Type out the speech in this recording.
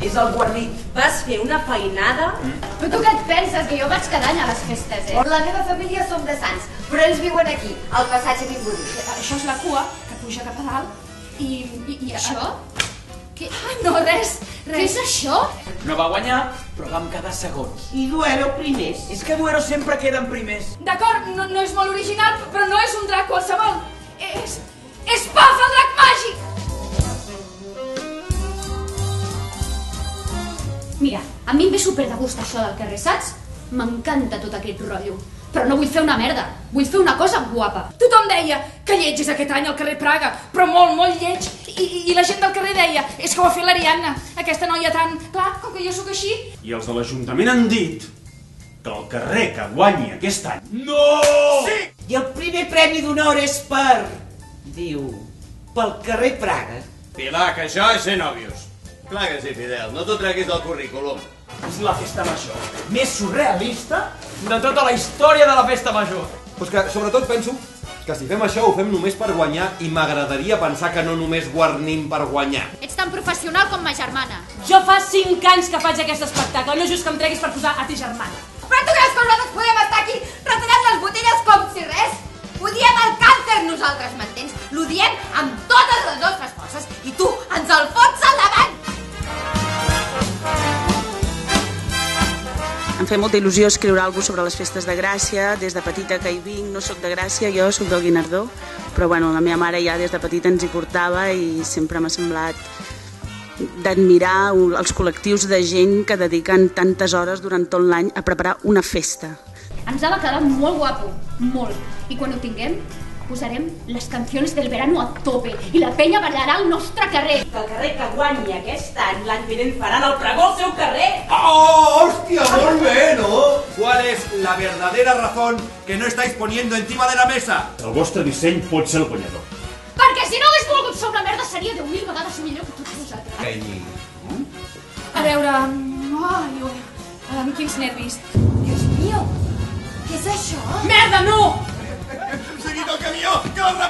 És el guarnit. Vas fer una feinada? Però tu què et penses? Que jo vaig cada any a les festes, La meva família som de Sants, però ells viuen aquí, al passatge Vimbodí. Això és la cua, que puja cap a dalt. I això? Què? Ai, no, res. Què és això? No va guanyar, però vam quedar segons. I Duero primers. És que Duero sempre queden primers. D'acord, no és molt original, però no és un drac qualsevol. És Puff, el drac màgic! Mira, a mi em ve super de gust això del carrer, saps? M'encanta tot aquest rotllo. Però no vull fer una merda, vull fer una cosa guapa. Tothom deia que lleig és aquest any al carrer Praga, però molt, molt lleig. I la gent del carrer deia, és que ho ha fet l'Ariadna, aquesta noia tan... Clar, com que jo sóc així... I els de l'Ajuntament han dit que el carrer que guanyi aquest any... No! Sí! I el primer premi d'honor és per... Diu... pel carrer Praga. Pilar, que això és ser nòvios. Clar que sí, Fidel, no t'ho treguis del currículum. És la festa major més surrealista de tota la història de la festa major. Pues que sobretot penso que si fem això ho fem només per guanyar i m'agradaria pensar que no només guarnim per guanyar. Ets tan professional com ma germana. Jo fa 5 anys que faig aquest espectacle, no és just que em treguis per posar a ti germana. Però tu creus que nosaltres podem estar aquí retallant les botelles com si res? Ho diem al càncer nosaltres, m'entens? L'ho diem amb totes les nostres forces i tu ens el fots al davant! Em feia molta il·lusió escriure alguna cosa sobre les festes de Gràcia, des de petita que hi vinc, no sóc de Gràcia, jo sóc del Guinardó, però bueno, la meva mare ja des de petita ens hi portava i sempre m'ha semblat d'admirar els col·lectius de gent que dediquen tantes hores durant tot l'any a preparar una festa. Ens ha de quedar molt guapo, molt. I quan ho tinguem, posarem les canciones del verano a tope i la penya ballarà al nostre carrer. Que el carrer que guanyi aquest any, l'any vinent faran el pregó al seu carrer. ¡Oh, hostia, muy bien, ¿no? ¿Cuál es la verdadera razón que no estáis poniendo encima de la mesa? El vostre disseny pot ser el guanyador. Perquè si no hagués volgut ser una merda seria 10.000 vegades millor que tots vosaltres. Cañi. A veure... Ai, quins nervis. Dios mío, què és això? Merda, no! Hem seguit el camió, que la